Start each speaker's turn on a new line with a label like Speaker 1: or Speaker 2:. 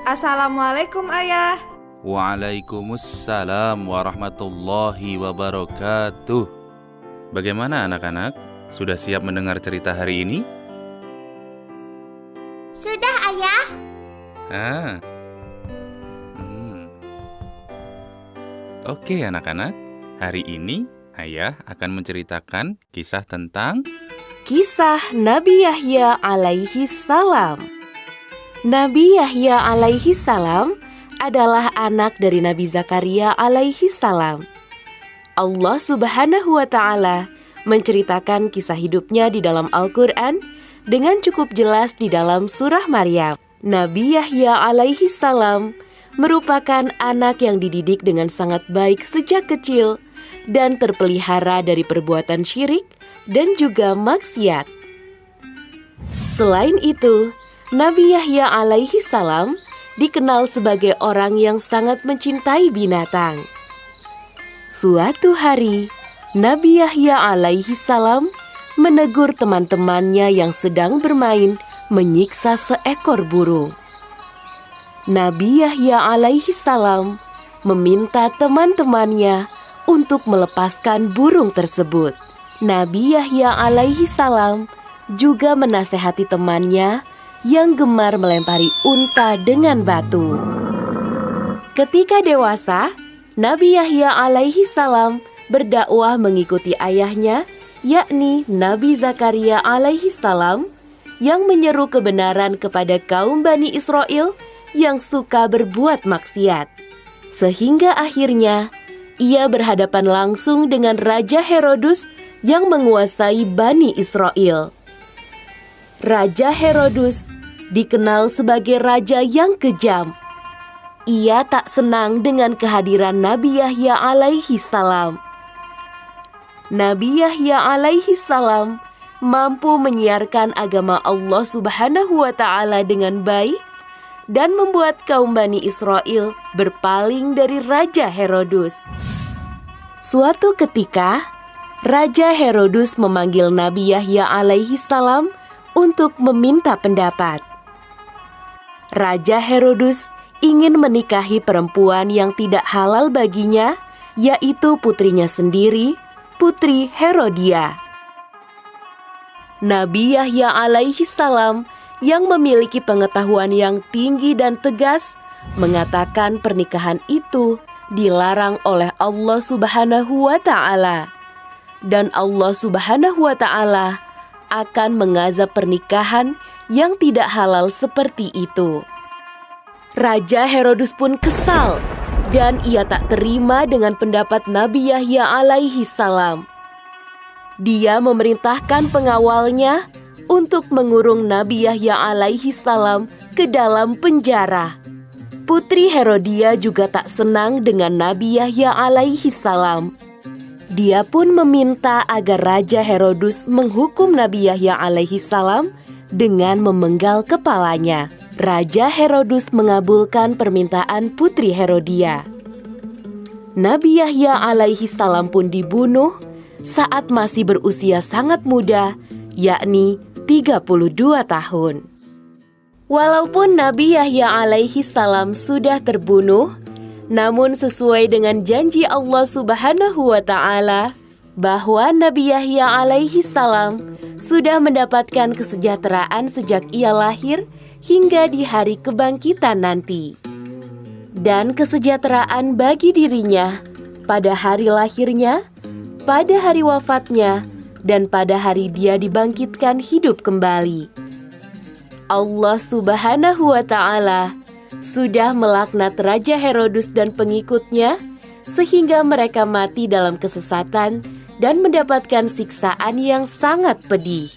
Speaker 1: Assalamualaikum Ayah.
Speaker 2: Waalaikumsalam warahmatullahi wabarakatuh. Bagaimana anak-anak? Sudah siap mendengar cerita hari ini?
Speaker 3: Sudah, Ayah.
Speaker 2: Oke anak-anak, hari ini Ayah akan menceritakan kisah tentang
Speaker 4: Kisah Nabi Yahya alaihi salam. Nabi Yahya alaihi salam adalah anak dari Nabi Zakaria alaihi salam. Allah Subhanahu wa Ta'ala menceritakan kisah hidupnya di dalam Al-Quran dengan cukup jelas di dalam surah Maryam. Nabi Yahya alaihi salam merupakan anak yang dididik dengan sangat baik sejak kecil dan terpelihara dari perbuatan syirik dan juga maksiat. Selain itu, Nabi Yahya alaihi salam dikenal sebagai orang yang sangat mencintai binatang. Suatu hari, Nabi Yahya alaihi salam menegur teman-temannya yang sedang bermain menyiksa seekor burung. Nabi Yahya alaihi salam meminta teman-temannya untuk melepaskan burung tersebut. Nabi Yahya alaihi salam juga menasehati temannya yang gemar melempari unta dengan batu. Ketika dewasa, Nabi Yahya alaihi salam berdakwah mengikuti ayahnya, yakni Nabi Zakaria alaihi salam, yang menyeru kebenaran kepada kaum Bani Israel yang suka berbuat maksiat. Sehingga akhirnya ia berhadapan langsung dengan Raja Herodus yang menguasai Bani Israel. Raja Herodus dikenal sebagai raja yang kejam. Ia tak senang dengan kehadiran Nabi Yahya alaihi salam. Nabi Yahya alaihi salam mampu menyiarkan agama Allah Subhanahu wa Ta'ala dengan baik dan membuat kaum Bani Israel berpaling dari Raja Herodus. Suatu ketika, Raja Herodus memanggil Nabi Yahya alaihi salam untuk meminta pendapat. Raja Herodus ingin menikahi perempuan yang tidak halal baginya, yaitu putrinya sendiri, Putri Herodia. Nabi Yahya alaihi salam yang memiliki pengetahuan yang tinggi dan tegas mengatakan pernikahan itu dilarang oleh Allah Subhanahu wa Ta'ala. Dan Allah Subhanahu wa Ta'ala akan mengazab pernikahan yang tidak halal seperti itu. Raja Herodus pun kesal dan ia tak terima dengan pendapat Nabi Yahya alaihi salam. Dia memerintahkan pengawalnya untuk mengurung Nabi Yahya alaihi salam ke dalam penjara. Putri Herodia juga tak senang dengan Nabi Yahya alaihi salam. Dia pun meminta agar Raja Herodus menghukum Nabi Yahya alaihi salam dengan memenggal kepalanya. Raja Herodus mengabulkan permintaan Putri Herodia. Nabi Yahya alaihi salam pun dibunuh saat masih berusia sangat muda, yakni 32 tahun. Walaupun Nabi Yahya alaihi salam sudah terbunuh, namun sesuai dengan janji Allah Subhanahu wa Ta'ala bahwa Nabi Yahya alaihi salam sudah mendapatkan kesejahteraan sejak ia lahir hingga di hari kebangkitan nanti. Dan kesejahteraan bagi dirinya pada hari lahirnya, pada hari wafatnya, dan pada hari dia dibangkitkan hidup kembali. Allah Subhanahu wa Ta'ala sudah melaknat Raja Herodus dan pengikutnya sehingga mereka mati dalam kesesatan dan mendapatkan siksaan yang sangat pedih.